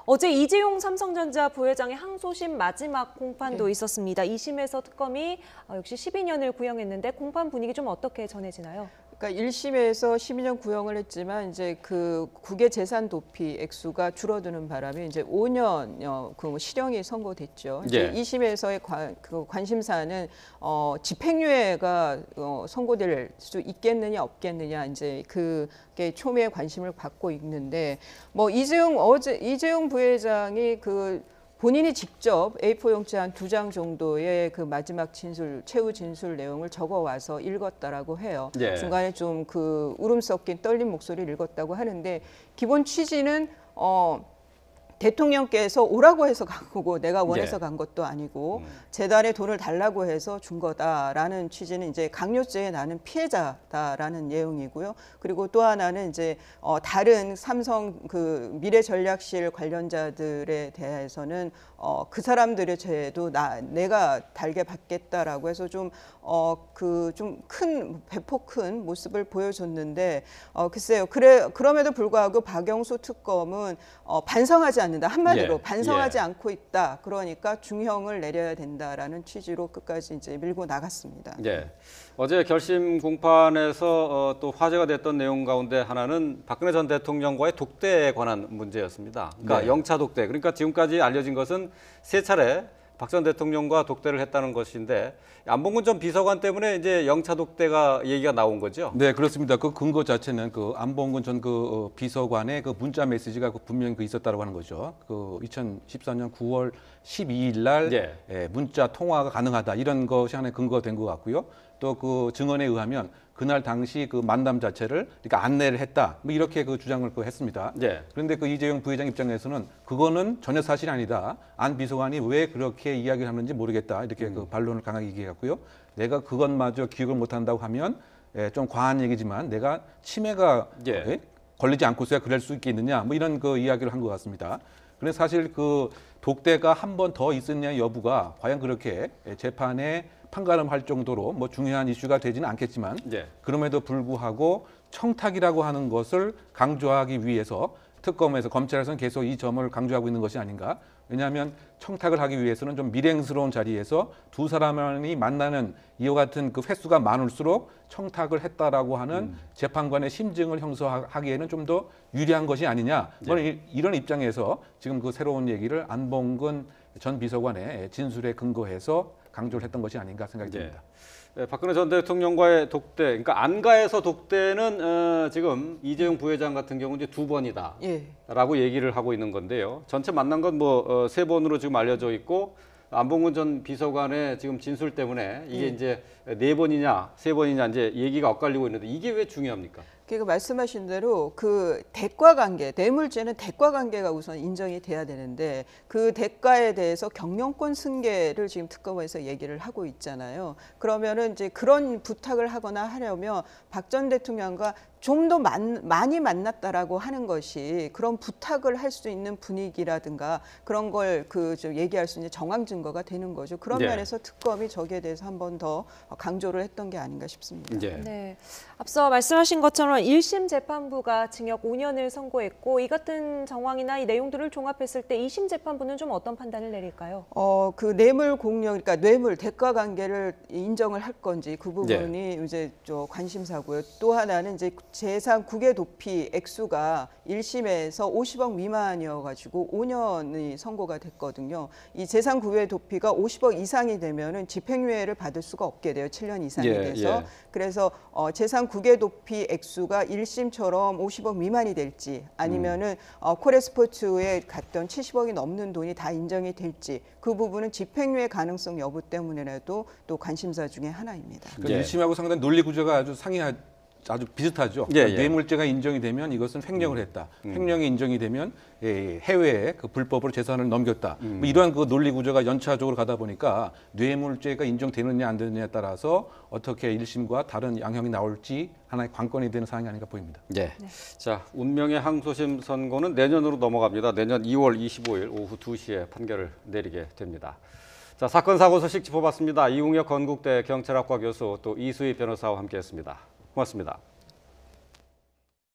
어제 이재용 삼성전자 부회장의 항소심 마지막 공판도 있었습니다. 2심에서 특검이 역시 12년을 구형했는데 공판 분위기 좀 어떻게 전해지나요? 그러니까 1심에서 12년 구형을 했지만 이제 그 국외 재산 도피 액수가 줄어드는 바람에 이제 5년 그 실형이 선고됐죠. 이제 2심에서의 관심사는 집행유예가 선고될 수 있겠느냐 없겠느냐 이제 그게 초미의 관심을 받고 있는데 뭐 이재용 부회장이 본인이 직접 A4 용지 한 2장 정도의 그 마지막 최후 진술 내용을 적어와서 읽었다라고 해요. 중간에 좀 그 울음 섞인 떨린 목소리를 읽었다고 하는데 기본 취지는 대통령께서 오라고 해서 간 거고 내가 원해서 간 것도 아니고 재단에 돈을 달라고 해서 준 거다라는 취지는 이제 강요죄에 나는 피해자다라는 내용이고요. 그리고 또 하나는 이제 다른 삼성 그 미래전략실 관련자들에 대해서는 그 사람들의 죄도 내가 달게 받겠다라고 해서 좀 배폭 큰 모습을 보여줬는데 글쎄요. 그럼에도 불구하고 박영수 특검은 반성하지 않는다. 한마디로 반성하지 않고 있다. 그러니까 중형을 내려야 된다라는 취지로 끝까지 이제 밀고 나갔습니다. 어제 결심 공판에서 또 화제가 됐던 내용 가운데 하나는 박근혜 전 대통령과의 독대에 관한 문제였습니다. 그러니까 영차 독대. 그러니까 지금까지 알려진 것은 3차례 박 전 대통령과 독대를 했다는 것인데 안봉근 전 비서관 때문에 이제 영차 독대가 얘기가 나온 거죠? 네, 그렇습니다. 그 근거 자체는 안봉근 전 비서관의 문자 메시지가 분명히 있었다고 하는 거죠. 2014년 9월 12일 날 문자 통화가 가능하다 이런 것이 하나의 근거가 된 것 같고요. 또 그 증언에 의하면 그날 당시 만남 자체를 그러니까 안내를 했다. 뭐 이렇게 주장을 했습니다. 그런데 이재용 부회장 입장에서는 그거는 전혀 사실이 아니다. 안 비서관이 왜 그렇게 이야기를 하는지 모르겠다. 이렇게 반론을 강하게 얘기했고요. 내가 그것마저 기억을 못 한다고 하면 좀 과한 얘기지만 내가 치매가 걸리지 않고서야 그럴 수 있겠느냐. 뭐 이런 이야기를 한 것 같습니다. 그런데 사실 독대가 한 번 더 있었냐 여부가 과연 그렇게 재판에 판가름할 정도로 뭐 중요한 이슈가 되지는 않겠지만 그럼에도 불구하고 청탁이라고 하는 것을 강조하기 위해서 특검에서 검찰에서는 계속 이 점을 강조하고 있는 것이 아닌가. 왜냐하면 청탁을 하기 위해서는 좀 미행스러운 자리에서 두 사람이 만나는 이와 같은 횟수가 많을수록 청탁을 했다라고 하는 재판관의 심증을 형성하기에는 좀 더 유리한 것이 아니냐. 이런 입장에서 지금 새로운 얘기를 안봉근 전 비서관의 진술에 근거해서 강조를 했던 것이 아닌가 생각이 듭니다. 박근혜 전 대통령과의 독대, 그러니까 안가에서 독대는 지금 이재용 부회장 같은 경우 이제 2번이다라고 얘기를 하고 있는 건데요. 전체 만난 건 3번으로 지금 알려져 있고 안봉근 전 비서관의 지금 진술 때문에 이게 이제 4번이냐 3번이냐 이제 얘기가 엇갈리고 있는데 이게 왜 중요합니까? 그러니까 말씀하신 대로 대가 관계, 뇌물죄는 대가 관계가 우선 인정이 돼야 되는데 그 대가에 대해서 경영권 승계를 지금 특검에서 얘기를 하고 있잖아요. 그러면은 이제 그런 부탁을 하거나 하려면 박 전 대통령과 좀 더 많이 만났다라고 하는 것이 그런 부탁을 할 수 있는 분위기라든가 그런 걸 얘기할 수 있는 정황 증거가 되는 거죠. 그런 면에서 특검이 저기에 대해서 한 번 더 강조를 했던 게 아닌가 싶습니다. 앞서 말씀하신 것처럼 1심 재판부가 징역 5년을 선고했고 이 같은 정황이나 이 내용들을 종합했을 때 2심 재판부는 좀 어떤 판단을 내릴까요? 뇌물 공여, 그러니까 뇌물 대가 관계를 인정을 할 건지 그 부분이 이제 관심사고요. 또 하나는 이제 재산 국외 도피 액수가 1심에서 50억 미만이어가지고 5년이 선고가 됐거든요. 이 재산 국외 도피가 50억 이상이 되면은 집행유예를 받을 수가 없게 돼요. 7년 이상이 돼서. 그래서 재산 국외 도피 액수가 1심처럼 50억 미만이 될지 아니면은 코레스포츠에 갔던 70억이 넘는 돈이 다 인정이 될지 그 부분은 집행유예 가능성 여부 때문에라도 또 관심사 중에 하나입니다. 1심하고 상당히 논리 구조가 아주 비슷하죠. 뇌물죄가 인정이 되면 이것은 횡령을 했다. 횡령이 인정이 되면 해외에 불법으로 재산을 넘겼다. 뭐 이러한 논리 구조가 연차적으로 가다 보니까 뇌물죄가 인정되느냐 안 되느냐에 따라서 어떻게 1심과 다른 양형이 나올지 하나의 관건이 되는 사항이 아닌가 보입니다. 자, 운명의 항소심 선고는 내년으로 넘어갑니다. 내년 2월 25일 오후 2시에 판결을 내리게 됩니다. 자, 사건 사고 소식 짚어봤습니다. 이웅혁 건국대 경찰학과 교수 또 이수희 변호사와 함께했습니다. 고맙습니다.